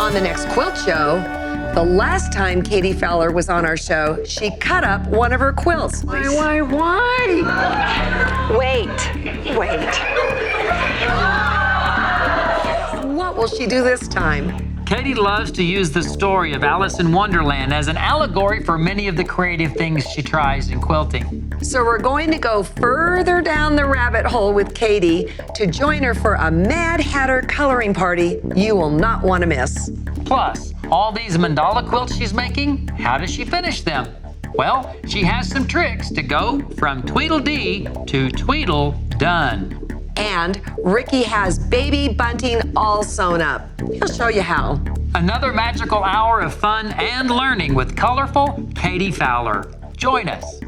On the next quilt show, the last time Katie Fowler was on our show, she cut up one of her quilts. Why? Wait. What will she do this time? Katie loves to use the story of Alice in Wonderland as an allegory for many of the creative things she tries in quilting. So we're going to go further down the rabbit hole with Katie to join her for a Mad Hatter coloring party you will not want to miss. Plus, all these mandala quilts she's making, how does she finish them? Well, she has some tricks to go from Tweedledee to Tweedledone. And Ricky has baby bunting all sewn up. He'll show you how. Another magical hour of fun and learning with colorful Katie Fowler. Join us.